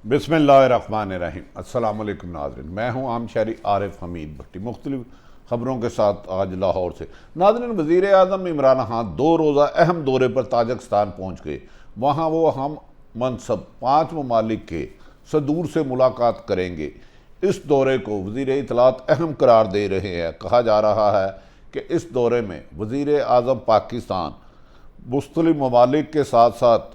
बिस्मिल्लाहिर्रहमानिर्रहीम। अस्सलाम वालेकुम नाज़रीन, मैं हूँ आम शहरी आरिफ हमीद भट्टी। मुख्तलिफ ख़बरों के साथ आज लाहौर से। नाज़रीन, वज़ीर आज़म इमरान खान 2 रोज़ा अहम दौरे पर ताजिकिस्तान पहुँच गए। वहाँ वो हम मनसब 5 ममालिक के सदूर से मुलाकात करेंगे। इस दौरे को वज़ीर इत्तलात अहम करार दे रहे हैं। कहा जा रहा है कि इस दौरे में वज़ीर आज़म पाकिस्तान मुख्तलिफ ममालिक के साथ साथ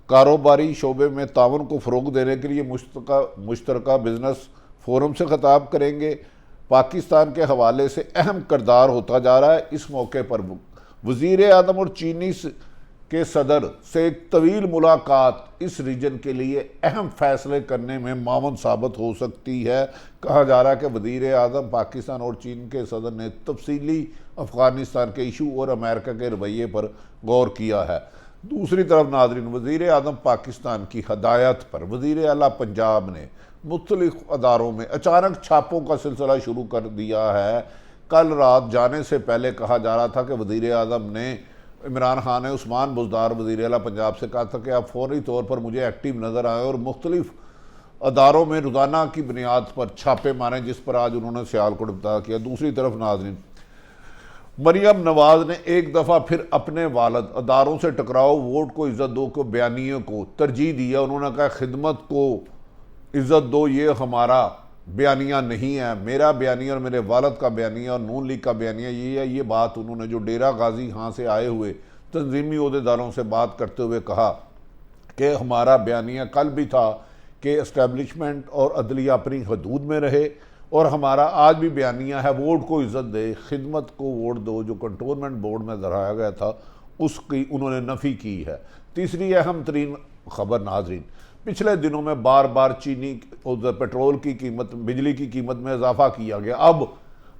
कारोबारी शोबे में ताउन को फ़रोग़ देने के लिए मुश्तरका बिजनेस फोरम से ख़िताब करेंगे। पाकिस्तान के हवाले से अहम किरदार होता जा रहा है। इस मौके पर वज़ीर आज़म और चीनी के सदर से एक तवील मुलाकात इस रीजन के लिए अहम फैसले करने में मावन साबित हो सकती है। कहा जा रहा है कि वज़ीर आज़म पाकिस्तान और चीन के सदर ने तफसीली अफ़गानिस्तान के इशू और अमेरिका के रवैये पर गौर किया है। दूसरी तरफ नाज़रीन, वज़ीर आज़म पाकिस्तान की हदायत पर वज़ीर आला पंजाब ने मुख्तलिफ अदारों में अचानक छापों का सिलसिला शुरू कर दिया है। कल रात जाने से पहले कहा जा रहा था कि वज़ीर आज़म ने इमरान खान ने उस्मान बुज़दार वज़ीर आला पंजाब से कहा था कि आप फौरी तौर पर मुझे एक्टिव नज़र आए और मुख्तलिफ अदारों में रोज़ाना की बुनियाद पर छापे मारें, जिस पर आज उन्होंने सियालकोट बता किया। दूसरी तरफ नाज़रीन, मरियम नवाज ने एक दफ़ा फिर अपने वालिद अदारों से टकराओ, वोट को इज़्ज़त दो को बयानियों को तरजीह दिया। उन्होंने कहा खिदमत को इज़्ज़त दो, ये हमारा बयानिया नहीं है, मेरा बयानिया और मेरे वालिद का बयानिया और नून लीग का बयानिया ये है। ये बात उन्होंने जो डेरा गाजी यहाँ से आए हुए तंजीमी ओहदेदारों से बात करते हुए कहा कि हमारा बयानिया कल भी था कि इस्टेब्लिशमेंट और अदलिया अपनी हदूद में रहे, और हमारा आज भी बयानिया है वोट को इज़्ज़त दे, खिदमत को वोट दो। जो कंटोनमेंट बोर्ड में दोहराया गया था उसकी उन्होंने नफ़ी की है। तीसरी अहम तरीन खबर नाज़रीन, पिछले दिनों में बार बार चीनी और पेट्रोल की कीमत, बिजली की कीमत में इजाफा किया गया। अब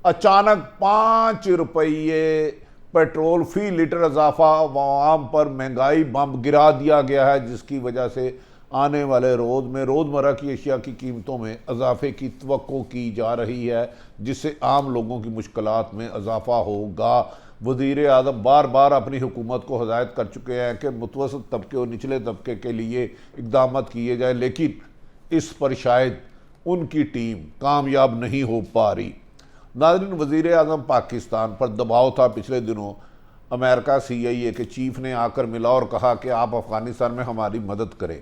अचानक 5 रुपये पेट्रोल फ़ी लीटर इजाफा आवाम पर महंगाई बम गिरा दिया गया है, जिसकी वजह से आने वाले रोज़ में रोज़मर्रा की अशिया की कीमतों में इजाफे की तवक्को की जा रही है, जिससे आम लोगों की मुश्किलात में इजाफा होगा। वज़ीर आज़म बार बार अपनी हुकूमत को हदायत कर चुके हैं कि मुतवसत तबके और निचले तबके के लिए इक़दाम किए जाए, लेकिन इस पर शायद उनकी टीम कामयाब नहीं हो पा रही। नाज़रीन, वज़ीर आज़म पाकिस्तान पर दबाव था। पिछले दिनों अमेरिका CIA के चीफ ने आकर मिला और कहा कि आप अफ़गानिस्तान में हमारी मदद करें।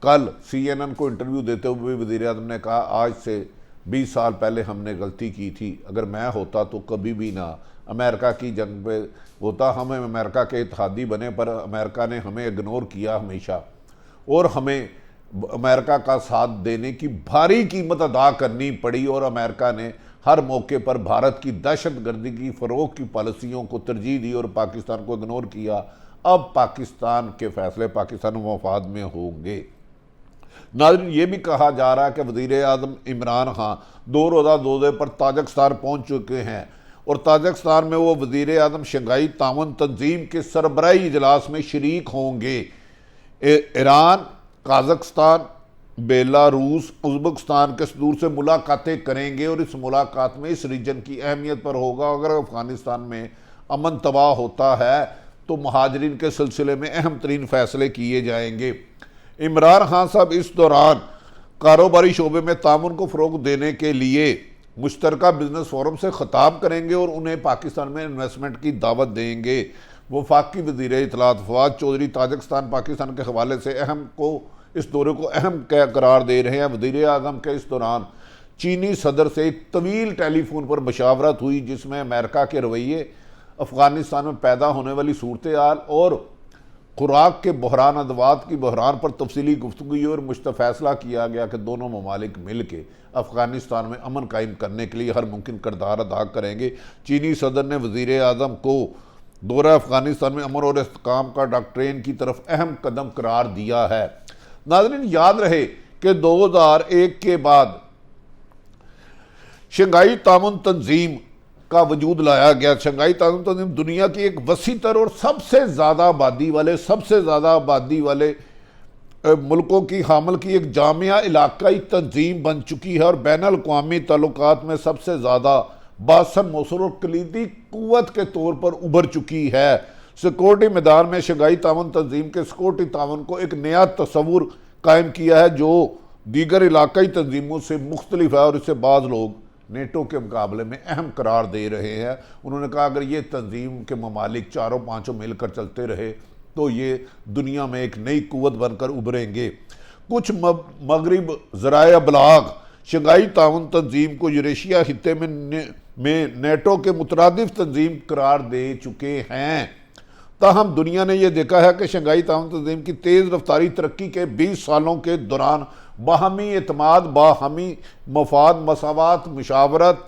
कल CNN को इंटरव्यू देते हुए वज़ीर आज़म ने कहा, आज से 20 साल पहले हमने गलती की थी, अगर मैं होता तो कभी भी ना अमेरिका की जंग पे होता। हम अमेरिका के इत्तेहादी बने, पर अमेरिका ने हमें इग्नोर किया हमेशा, और हमें अमेरिका का साथ देने की भारी कीमत अदा करनी पड़ी, और अमेरिका ने हर मौके पर भारत की दहशतगर्दी की फ़रोग़ की पॉलिसियों को तरजीह दी और पाकिस्तान को इग्नोर किया। अब पाकिस्तान के फ़ैसले पाकिस्तान मफाद में होंगे। नाज़रीन, ये भी कहा जा रहा है कि वज़ीर आज़म इमरान खान 2 रोज़ा दौरे पर ताजिकिस्तान पहुँच चुके हैं, और ताजिकिस्तान में वो वज़ीर आज़म शंघाई ताउन तंजीम के सरबराही इजलास में शरीक होंगे। ईरान, काज़ाख्स्तान, बेलारूस, उज़्बेकिस्तान के सदूर से मुलाकातें करेंगे, और इस मुलाकात में इस रीजन की अहमियत पर होगा। अगर अफ़गानिस्तान में अमन तबाह होता है तो महाजरीन के सिलसिले में अहम तरीन फ़ैसले किए जाएंगे। इमरान खान साहब इस दौरान कारोबारी शोबे में ताउन को फ़रोग़ देने के लिए मुश्तरका बिजनेस फोरम से ख़िताब करेंगे और उन्हें पाकिस्तान में इन्वेस्टमेंट की दावत देंगे। वफाकी वज़ीर इत्तलात फवाद चौधरी ताजिकिस्तान पाकिस्तान के हवाले से इस दौरे को अहम करार दे रहे हैं। वज़ीर आज़म के इस दौरान चीनी सदर से एक तवील टेलीफोन पर मशावरत हुई, जिसमें अमेरिका के रवैये, अफ़गानिस्तान में पैदा होने वाली सूरत हाल और खुराक के बहरान, अदवात की बहरान पर तफसीली गुफ्तगू हुई, और फैसला किया गया कि दोनों ममालिक मिल के अफ़गानिस्तान में अमन कायम करने के लिए हर मुमकिन किरदार अदा करेंगे। चीनी सदर ने वज़ीर आज़म को दौरा अफ़गानिस्तान में अमन और इस्तेहकाम का डॉक्ट्रिन की तरफ अहम कदम करार दिया है। नाज़रीन, याद रहे कि 2001 के बाद शंघाई ताउन तंजीम का वजूद लाया गया। शंघाई ताउन तंजीम दुनिया की एक वसीतर और सबसे ज़्यादा आबादी वाले मुल्कों की हामिल की एक जामिया इलाकाई तंजीम बन चुकी है, और बैनुल अक़वामी ताल्लुकात में सबसे ज़्यादा बासन मौसूर और कलीदी क़ुव्वत के तौर पर उभर चुकी है। सिक्योरिटी मैदान में शंघाई ताउन तंजीम के सिक्योरिटी ताउन को एक नया तस्वुर कायम किया है, जो दीगर इलाकाई तंजीमों से मुख्तलिफ है और इसे बाज़ लोग नेटो के मुकाबले में अहम करार दे रहे हैं। उन्होंने कहा अगर ये तंजीम के ममालिक चारों पाँचों मिलकर चलते रहे तो ये दुनिया में एक नई कुव्वत बनकर उभरेंगे। कुछ मगरिब ज़राए अबलाग शंघाई ताउन तंजीम को यूरेशिया खित्ते में नेटो के मुतरादिफ तंजीम करार दे चुके हैं। ताहम दुनिया ने यह देखा है कि शंघाई ताउन तंजीम की तेज़ रफ्तारी तरक्की के 20 सालों के दौरान बाहमी एतमाद, बाहमी मफाद, मसावत, मुशावरत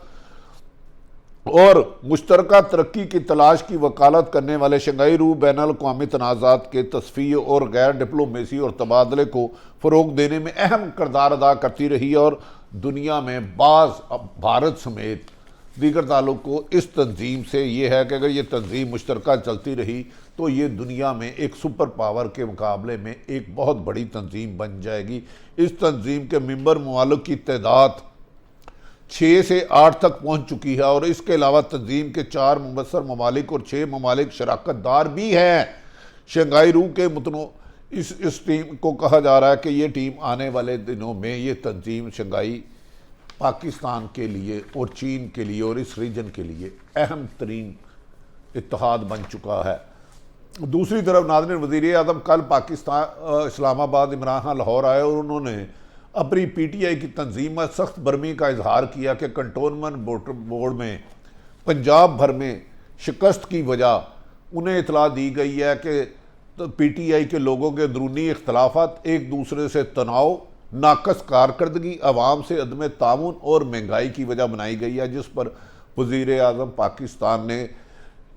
और मुश्तरका तरक्की की तलाश की वकालत करने वाले शंघाई रूह बैनुल-अक़वामी तनाज़ात के तस्फ़िये और गैर डिप्लोमेसी और तबादले को फ़रोग़ देने में अहम किरदार अदा करती रही और दुनिया में भारत समेत दीगर ताल्लुक़ को इस तंजीम से ये है कि अगर ये तंजीम मुश्तरका चलती रही तो ये दुनिया में एक सुपर पावर के मुकाबले में एक बहुत बड़ी तंजीम बन जाएगी। इस तंजीम के मेंबर ममालिक की तादाद 6 से 8 तक पहुँच चुकी है और इसके अलावा तंजीम के 4 मुबस्सर ममालिक और 6 ममालिक शराकतदार भी हैं। शंघाई रूह के मुतनो इस टीम को कहा जा रहा है कि ये टीम आने वाले दिनों में ये तंजीम शंघाई पाकिस्तान के लिए और चीन के लिए और इस रीजन के लिए अहम तरीन इत्तेहाद बन चुका है। दूसरी तरफ नाज़रीन, वज़ीर आज़म कल पाकिस्तान इस्लामाबाद इमरान खान लाहौर आए और उन्होंने अपनी PTI की तंजीम में सख्त बरमी का इजहार किया कि कंटोनमेंट बोर्ड में पंजाब भर में शिकस्त की वजह उन्हें इतला दी गई है कि PTI के लोगों के अंदरूनी इख्तलाफात, एक दूसरे से तनाव, नाकस कारकर्दगी, अवाम से अदम ताउन और महंगाई की वजह बनाई गई है, जिस पर वज़ीर आज़म पाकिस्तान ने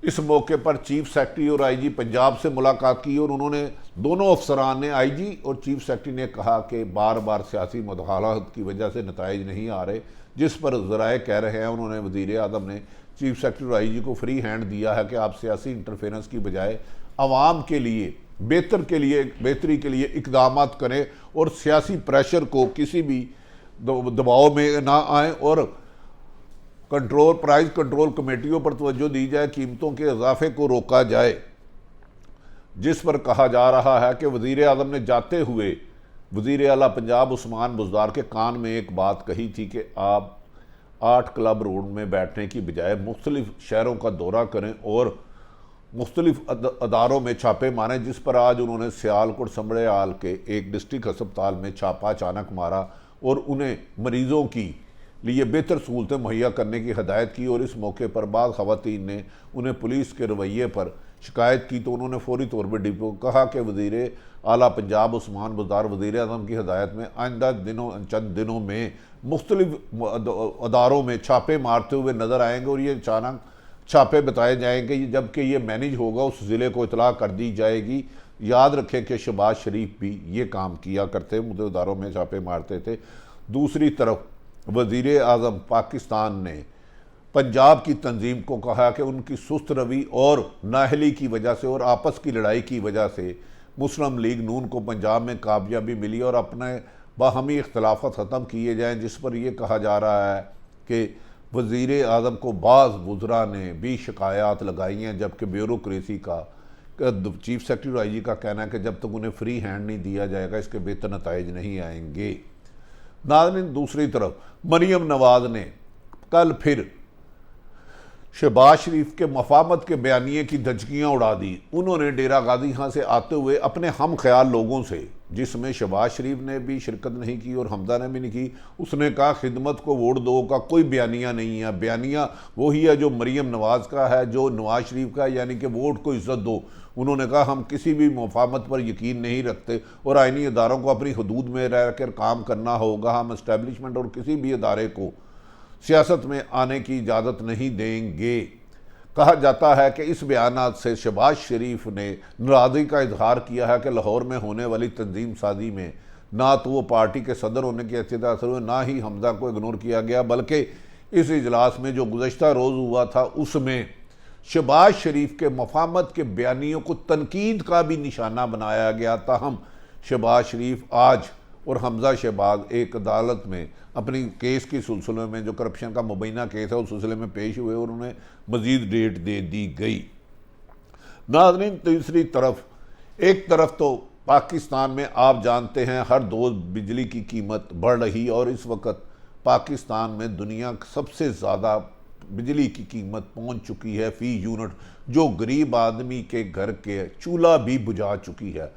इस मौके पर चीफ सेक्रेटरी और IG पंजाब से मुलाकात की और उन्होंने दोनों अफसरान ने, IG और चीफ सेक्रेटरी ने कहा कि बार बार सियासी मुदाखलत की वजह से नताइज नहीं आ रहे, जिस पर ज़राए कह रहे हैं उन्होंने वज़ीर आज़म ने चीफ सेक्रेटरी और IG को फ्री हैंड दिया है कि आप सियासी इंटरफेरेंस की बजाय आवाम के लिए बेहतरी के लिए इकदाम करें और सियासी प्रेशर को किसी भी दबाव में ना आए और प्राइस कंट्रोल कमेटियों पर तवज्जो दी जाए, कीमतों के इजाफे को रोका जाए। जिस पर कहा जा रहा है कि वज़ीर आज़म ने जाते हुए वज़ीर आला पंजाब उस्मान बुज़दार के कान में एक बात कही थी कि आप 8 क्लब रोड में बैठने की बजाय मुख्तलिफ शहरों का दौरा करें और मुख्तलिफ अदारों में छापे मारें, जिस पर आज उन्होंने सियालकोट समड़ियाल के एक डिस्ट्रिक्ट अस्पताल में छापा अचानक मारा और उन्हें मरीज़ों की लिए बेहतर सहूलतें मुहैया करने की हदायत की। और इस मौके पर बाद ख़वातीन ने उन्हें पुलिस के रवैये पर शिकायत की तो उन्होंने फौरी तौर पर डिपो कहा कि वज़ीर आला पंजाब उस्मान बुज़दार वज़ीर आज़म की हदायत में आइंदा चंद दिनों में मुख्तलिफ अदारों में छापे मारते हुए नज़र आएंगे और ये अचानक छापे बताए जाएंगे, जबकि ये मैनेज होगा उस ज़िले को इतला कर दी जाएगी। याद रखें कि शहबाज शरीफ भी ये काम किया करते, मुख्तलिफ अदारों में छापे मारते थे। दूसरी तरफ वज़ीर आज़म पाकिस्तान ने पंजाब की तंजीम को कहा कि उनकी सुस्त रवि और नाअहली की वजह से और आपस की लड़ाई की वजह से मुस्लिम लीग नून को पंजाब में कामयाबी मिली और अपने बाहमी इख्तलाफात ख़त्म किए जाएँ, जिस पर यह कहा जा रहा है कि वज़ीर आज़म को बाज़ वुज़रा ने भी शिकायत लगाई हैं, जबकि ब्यूरोक्रेसी का चीफ सेक्रेटरी और IG का कहना है कि जब तक उन्हें फ्री हैंड नहीं दिया जाएगा इसके बेहतर नताइज नहीं आएंगे। नाज़रीन, दूसरी तरफ मरियम नवाज़ ने कल फिर शहबाज शरीफ के मफामत के बयानिए की धजकियाँ उड़ा दी। उन्होंने डेरा गाजी खां से आते हुए अपने हम ख्याल लोगों से, जिसमें शहबाज शरीफ ने भी शिरकत नहीं की और हमजा ने भी नहीं की, उसने कहा खिदमत को वोट दो का कोई बयानिया नहीं है। बयानिया वही है जो मरियम नवाज़ का है, जो नवाज शरीफ का है, यानी कि वोट को इज़्ज़त दो। उन्होंने कहा हम किसी भी मफामत पर यकीन नहीं रखते और आइनी अदारों को अपनी हदूद में रह कर काम करना होगा। हम इस्टेब्लिशमेंट और किसी भी अदारे को सियासत में आने की इजाज़त नहीं देंगे। कहा जाता है कि इस बयानात से शहबाज शरीफ ने नाराज़गी का इजहार किया है कि लाहौर में होने वाली तंजीम साजी में ना तो वो पार्टी के सदर होने की हैसियत हासिल हुई, ना ही हमजा को इग्नोर किया गया, बल्कि इस इजलास में जो गुज़श्ता रोज़ हुआ था उसमें शहबाज शरीफ के मफामत के बयानियों को तनकीद का भी निशाना बनाया गया। ताहम शहबाज शरीफ आज और हमजा शहबाज एक अदालत में अपनी केस की सिलसिले में, जो करप्शन का मुबैना केस है, उस सिलसिले में पेश हुए और उन्हें मज़ीद डेट दे दी गई। नाज़रीन, तीसरी तरफ एक तरफ तो पाकिस्तान में आप जानते हैं हर रोज़ बिजली की कीमत बढ़ रही और इस वक्त पाकिस्तान में दुनिया सबसे ज़्यादा बिजली की कीमत पहुंच चुकी है फी यूनिट, जो गरीब आदमी के घर के चूल्हा भी बुझा चुकी है।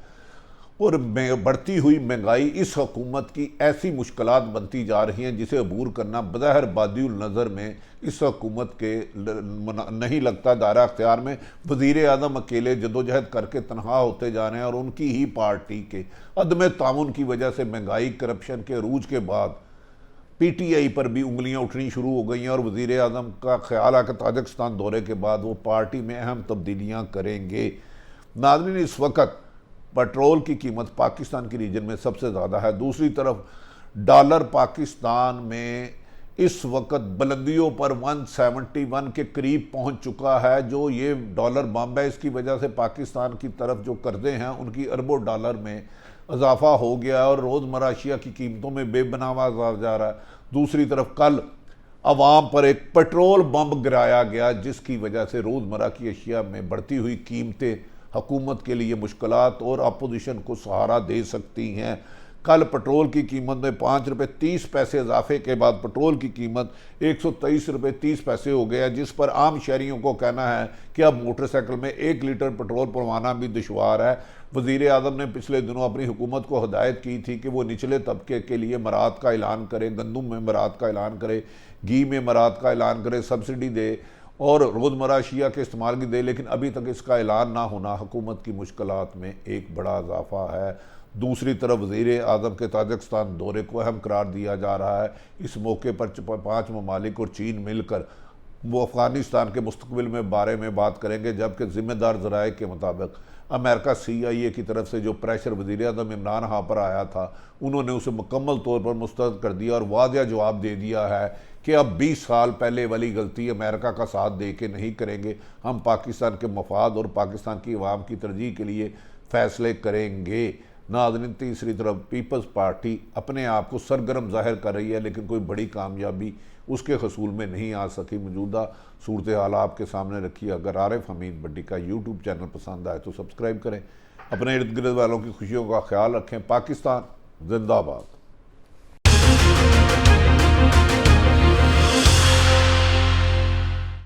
और बढ़ती हुई महंगाई इस हुकूमत की ऐसी मुश्किलात बनती जा रही हैं जिसे अबूर करना बज़ाहिर बादिउल नज़र में इस हुकूमत के नहीं लगता। दायरा अख्तियार में वज़ीर आज़म अकेले जदोजहद करके तनहा होते जा रहे हैं और उनकी ही पार्टी के अदम ताउन की वजह से महंगाई करप्शन के अरूज के बाद PTI पर भी उंगलियां उठनी शुरू हो गई हैं और वज़ीर आज़म का ख्याल है कि ताजिकिस्तान दौरे के बाद वो पार्टी में अहम तब्दीलियां करेंगे। नाज़रीन, इस वक्त पेट्रोल की कीमत पाकिस्तान की रीजन में सबसे ज़्यादा है। दूसरी तरफ डॉलर पाकिस्तान में इस वक्त बुलंदियों पर 171 के करीब पहुंच चुका है। जो ये डॉलर बम है, इसकी वजह से पाकिस्तान की तरफ जो कर्जे हैं उनकी अरबों डॉलर में इजाफा हो गया और रोज़मर्रा अशिया की कीमतों में बेबनामा जा रहा है। दूसरी तरफ कल अवाम पर एक पेट्रोल बम गिराया गया जिसकी वजह से रोज़मर्रा की अशिया में बढ़ती हुई कीमतें हुकूमत के लिए मुश्किलात और अपोजिशन को सहारा दे सकती हैं। कल पेट्रोल की कीमत में 5 रुपये 30 पैसे इजाफे के बाद पेट्रोल की कीमत 123 रुपये 30 पैसे हो गया, जिस पर आम शहरियों को कहना है कि अब मोटरसाइकिल में 1 लीटर पेट्रोल पवाना भी दुश्वार है। वज़ीर आज़म ने पिछले दिनों अपनी हुकूमत को हिदायत की थी कि वो निचले तबके के लिए मराहत का ऐलान करे, गंदम में मराहत का ऐलान करे, घी में मराहत का ऐलान करे, सब्सिडी दे और रोज़मर्रा अशिया के इस्तेमाल की दे, लेकिन अभी तक इसका ऐलान ना होना हुकूमत की मुश्किलात में एक बड़ा इजाफा है। दूसरी तरफ वज़ीर आज़म के ताजिकिस्तान दौरे को अहम करार दिया जा रहा है। इस मौके पर 5 ममालिक और चीन मिलकर वो अफ़गानिस्तान के मुस्तक़बिल में बारे में बात करेंगे, जबकि ज़िम्मेदार ज़राए के मुताबिक अमेरिका CIA की तरफ से जो प्रेशर वज़ीर आज़म इमरान खान पर आया था उन्होंने उसे मुकम्मल तौर पर मुस्तरद कर दिया और वाज़ेह जवाब दे दिया है कि अब 20 साल पहले वाली गलती अमेरिका का साथ दे के नहीं करेंगे, हम पाकिस्तान के मफाद और पाकिस्तान की अवाम की तरजीह के लिए फ़ैसले करेंगे। नाज़रीन, तीसरी तरफ पीपल्स पार्टी अपने आप को सरगर्म जाहिर कर रही है, लेकिन कोई बड़ी कामयाबी उसके हसूल में नहीं आ सकी। मौजूदा सूरत हाल आपके सामने रखी। अगर आरिफ हमीद भट्टी का YouTube चैनल पसंद आए तो सब्सक्राइब करें। अपने इर्द गिर्द वालों की खुशियों का ख्याल रखें। पाकिस्तान जिंदाबाद।